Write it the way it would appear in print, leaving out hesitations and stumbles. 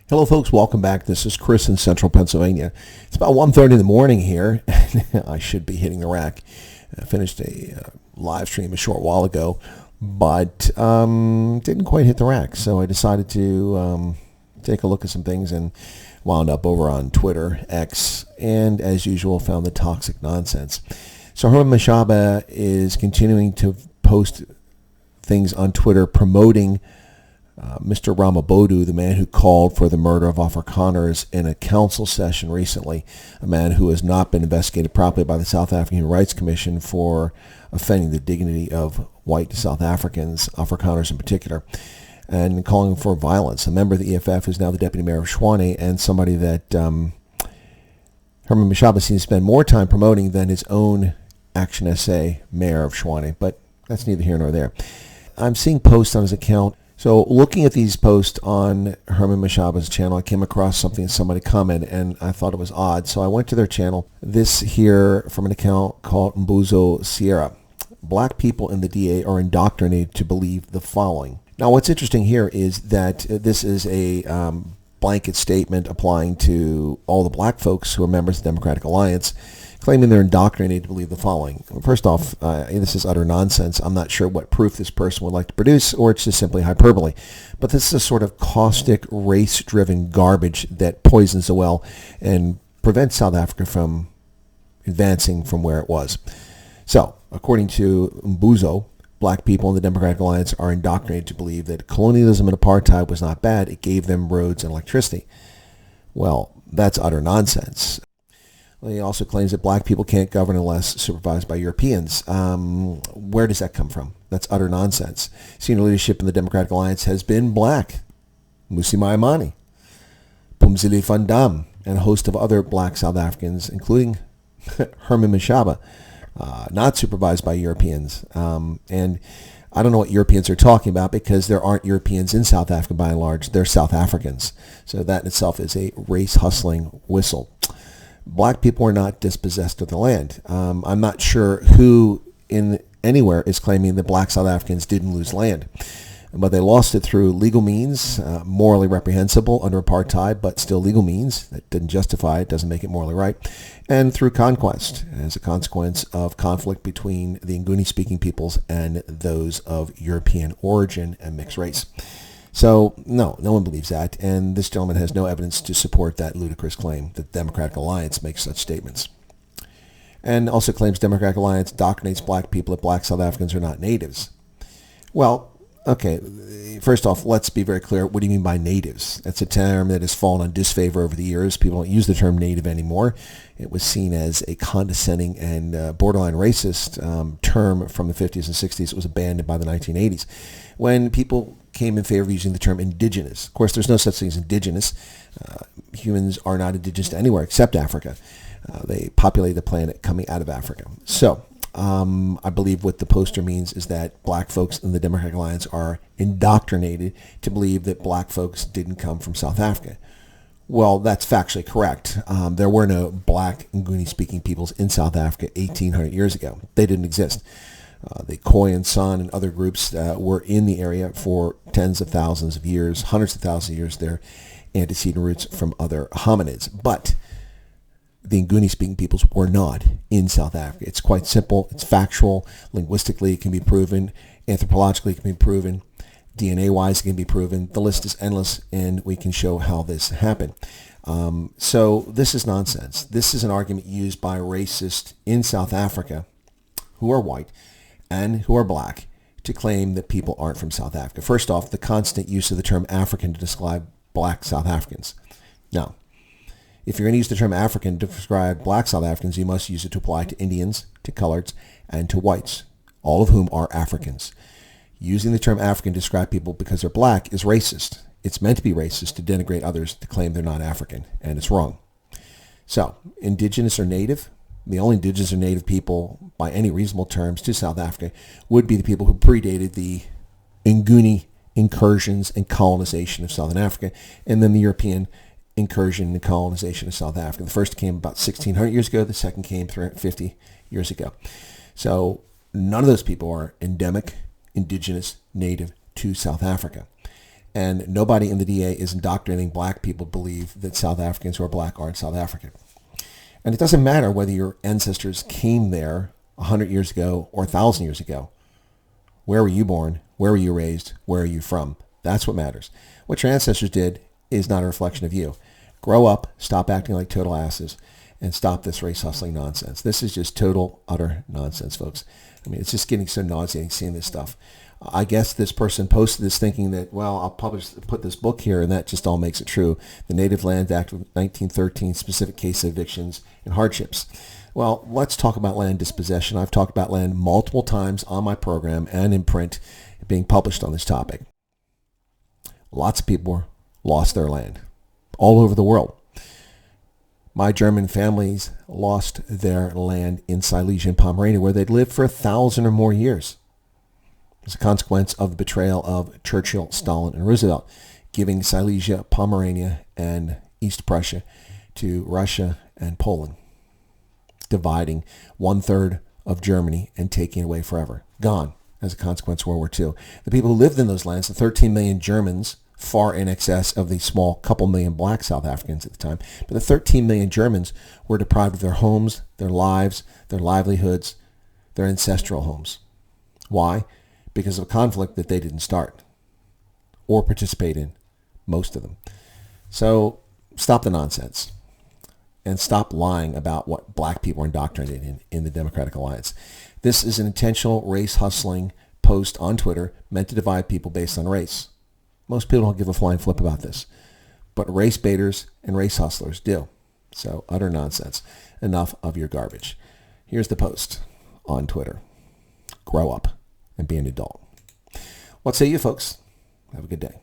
Hello, folks. Welcome back. This is Chris in Central Pennsylvania. It's about 1:30 in the morning here. I should be hitting the rack. I finished a live stream a short while ago, but didn't quite hit the rack. So I decided to take a look at some things and wound up over on Twitter, X, and as usual, found the toxic nonsense. So Herman Mashaba is continuing to post things on Twitter promoting Mr. Ramabodu, the man who called for the murder of Afrikaners in a council session recently, a man who has not been investigated properly by the South African Human Rights Commission for offending the dignity of white South Africans, Afrikaners in particular, and calling for violence. A member of the EFF who's now the deputy mayor of Tshwane, and somebody that Herman Mashaba seems to spend more time promoting than his own Action SA mayor of Tshwane, but that's neither here nor there. I'm seeing posts on his account. So looking at these posts on Herman Mashaba's channel, I came across something somebody commented, and I thought it was odd. So I went to their channel. This here from an account called Mbuzo Sierra. Black people in the DA are indoctrinated to believe the following. Now, what's interesting here is that this is a blanket statement applying to all the black folks who are members of the Democratic Alliance, claiming they're indoctrinated to believe the following. First off, this is utter nonsense. I'm not sure what proof this person would like to produce, or it's just simply hyperbole. But this is a sort of caustic, race-driven garbage that poisons the well and prevents South Africa from advancing from where it was. So, according to Mbuzo, black people in the Democratic Alliance are indoctrinated to believe that colonialism and apartheid was not bad. It gave them roads and electricity. Well, that's utter nonsense. He also claims that black people can't govern unless supervised by Europeans. Where does that come from? That's utter nonsense. Senior leadership in the Democratic Alliance has been black. Mmusi Maimane, Phumzile Van Dam, and a host of other black South Africans, including Herman Mashaba, not supervised by Europeans. And I don't know what Europeans are talking about, because there aren't Europeans in South Africa by and large. They're South Africans. So that in itself is a race-hustling whistle. Black people are not dispossessed of the land. I'm not sure who in anywhere is claiming that black South Africans didn't lose land, but they lost it through legal means, morally reprehensible under apartheid, but still legal means. That didn't justify it, doesn't make it morally right, and through conquest as a consequence of conflict between the Nguni-speaking peoples and those of European origin and mixed race. So, no one believes that, and this gentleman has no evidence to support that ludicrous claim that the Democratic Alliance makes such statements. And also claims Democratic Alliance indoctrinates black people that black South Africans are not natives. Well, okay, first off, let's be very clear. What do you mean by natives? That's a term that has fallen on disfavor over the years. People don't use the term native anymore. It was seen as a condescending and borderline racist term from the 50s and 60s. It was abandoned by the 1980s. When people came in favor of using the term indigenous. Of course, there's no such thing as indigenous. Humans are not indigenous to anywhere except Africa. They populate the planet coming out of Africa. So I believe what the poster means is that black folks in the Democratic Alliance are indoctrinated to believe that black folks didn't come from South Africa. Well, that's factually correct. There were no black Nguni-speaking peoples in South Africa 1,800 years ago. They didn't exist. The Khoi and San and other groups were in the area for tens of thousands of years, hundreds of thousands of years. They're antecedent roots from other hominids. But the Nguni-speaking peoples were not in South Africa. It's quite simple. It's factual. Linguistically, it can be proven. Anthropologically, it can be proven. DNA-wise, it can be proven. The list is endless, and we can show how this happened. So this is nonsense. This is an argument used by racists in South Africa who are white and who are black to claim that people aren't from South Africa. First off, the constant use of the term African to describe black South Africans. Now, if you're going to use the term African to describe black South Africans, you must use it to apply to Indians, to coloreds, and to whites, all of whom are Africans. Using the term African to describe people because they're black is racist. It's meant to be racist to denigrate others to claim they're not African, and it's wrong. So, indigenous or native? The only indigenous or native people, by any reasonable terms, to South Africa would be the people who predated the Nguni incursions and colonization of Southern Africa, and then the European incursion and colonization of South Africa. The first came about 1,600 years ago. The second came 50 years ago. So none of those people are endemic, indigenous, native to South Africa. And nobody in the DA is indoctrinating black people to believe that South Africans who are black aren't South African. And it doesn't matter whether your ancestors came there 100 years ago or 1,000 years ago. Where were you born? Where were you raised? Where are you from? That's what matters. What your ancestors did is not a reflection of you. Grow up, stop acting like total asses, and stop this race hustling nonsense. This is just total, utter nonsense, folks. I mean, it's just getting so nauseating seeing this stuff. I guess this person posted this thinking that, well, I'll put this book here, and that just all makes it true. The Native Land Act of 1913, specific case of evictions and hardships. Well, let's talk about land dispossession. I've talked about land multiple times on my program and in print being published on this topic. Lots of people lost their land all over the world. My German families lost their land in Silesia and Pomerania, where they'd lived for 1,000 or more years. As a consequence of the betrayal of Churchill, Stalin, and Roosevelt, giving Silesia, Pomerania, and East Prussia to Russia and Poland, dividing 1/3 of Germany and taking it away forever. Gone as a consequence of World War II. The people who lived in those lands, the 13 million Germans, far in excess of the small couple million black South Africans at the time, but the 13 million Germans were deprived of their homes, their lives, their livelihoods, their ancestral homes. Why? Because of a conflict that they didn't start or participate in, most of them. So stop the nonsense and stop lying about what black people are indoctrinated in the Democratic Alliance. This is an intentional race hustling post on Twitter meant to divide people based on race. Most people don't give a flying flip about this, but race baiters and race hustlers do. So utter nonsense. Enough of your garbage. Here's the post on Twitter. Grow up and be an adult. What say you, folks? Have a good day.